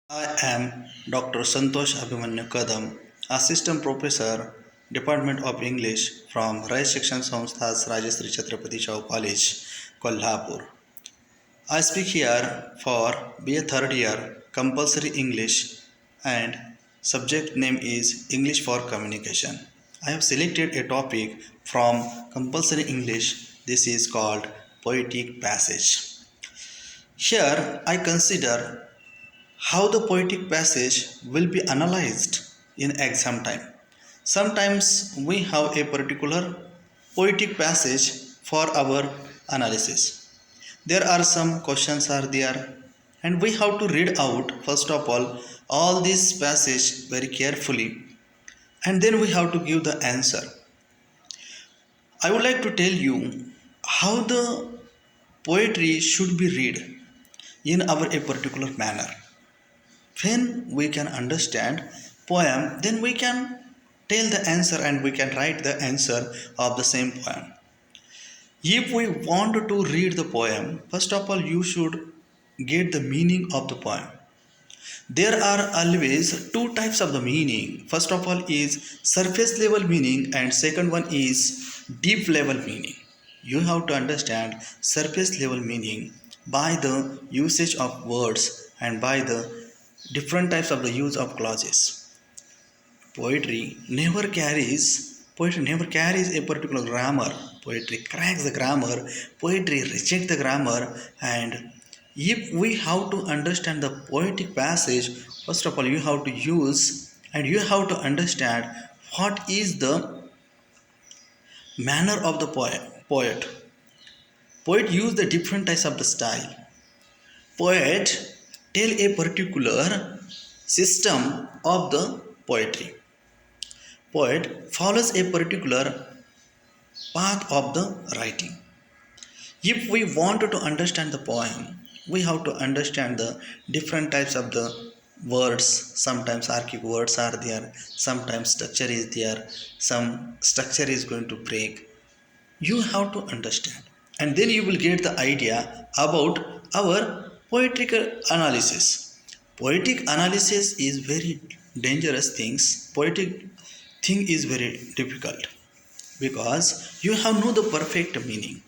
I am Dr. Santosh Kadam, Assistant Professor, Department of English from Rai Shikshan Samsthas Rajasri Chhatrapati Shahu College, Kolhapur. I speak here for BA third year compulsory English and subject name is English for Communication. I have selected a topic from compulsory English. This is called Poetic Passage. Here I consider how the poetic passage will be analyzed in exam time. Sometimes we have a particular poetic passage for our analysis. There are some questions are there and we have to read out first of all this passage very carefully and then we have to give the answer. I would like to tell you how the poetry should be read in our a particular manner. When we can understand poem, then we can tell the answer and we can write the answer of the same poem. If we want to read the poem, first of all you should get the meaning of the poem. There are always two types of the meaning. First of all is surface level meaning and second one is deep level meaning. You have to understand surface level meaning by the usage of words and by the different types of the use of clauses. Poetry never carries a particular grammar. Poetry cracks the grammar, poetry rejects the grammar, and if we have to understand the poetic passage, first of all you have to use and you have to understand what is the manner of the poet use the different types of the style. Poet tell a particular system of the poetry. Poet follows a particular path of the writing. If we want to understand the poem, we have to understand the different types of the words. Sometimes archaic words are there, sometimes structure is there, some structure is going to break. You have to understand and then you will get the idea about our poetical analysis. Poetic analysis is very dangerous things. Poetic thing is very difficult because you have know the perfect meaning.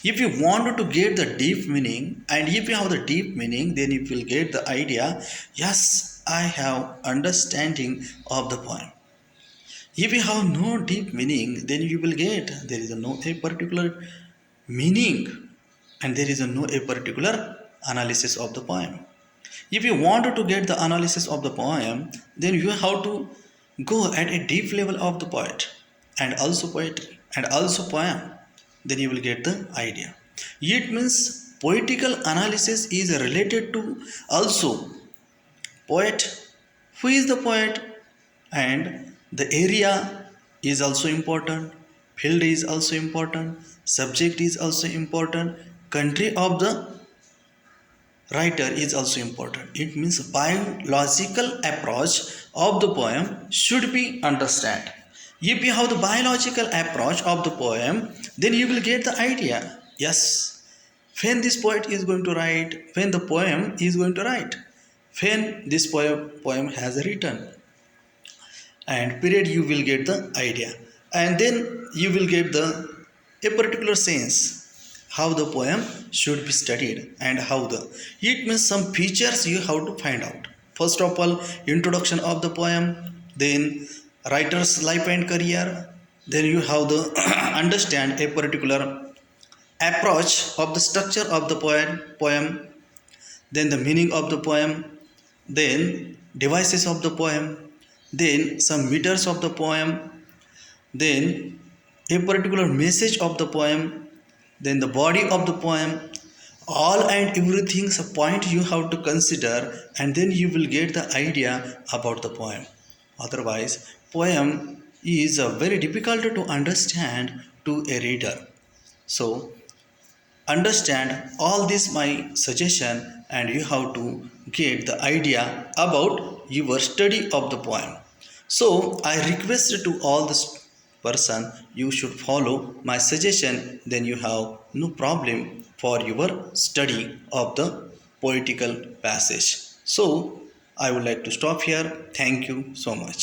If you want to get the deep meaning and if you have the deep meaning, then you will get the idea, yes, I have understanding of the poem. If you have no deep meaning, then you will get there is no a particular meaning and there is no a particular analysis of the poem. If you want to get the analysis of the poem, then you have to go at a deep level of the poet and also poetry and also poem. Then you will get the idea. It means poetical analysis is related to also poet, who is the poet, and the area is also important, field is also important, subject is also important, country of the writer is also important. It means biological approach of the poem should be understand. If you have the biological approach of the poem, then you will get the idea, yes, when this poet is going to write, when the poem is going to write, when this poem has written, and period you will get the idea, and then you will get the a particular sense how the poem should be studied and how the it means some features you have to find out. First of all, introduction of the poem, then writer's life and career, then you have the understand a particular approach of the structure of the poem, then the meaning of the poem, then devices of the poem, then some meters of the poem, then a particular message of the poem, then the body of the poem. All and everything's a point you have to consider, and then you will get the idea about the poem. Otherwise, poem is very difficult to understand to a reader. So understand all this my suggestion and you have to get the idea about your study of the poem. So I request to all this person, you should follow my suggestion, then you have no problem for your study of the poetical passage. So I would like to stop here. Thank you so much.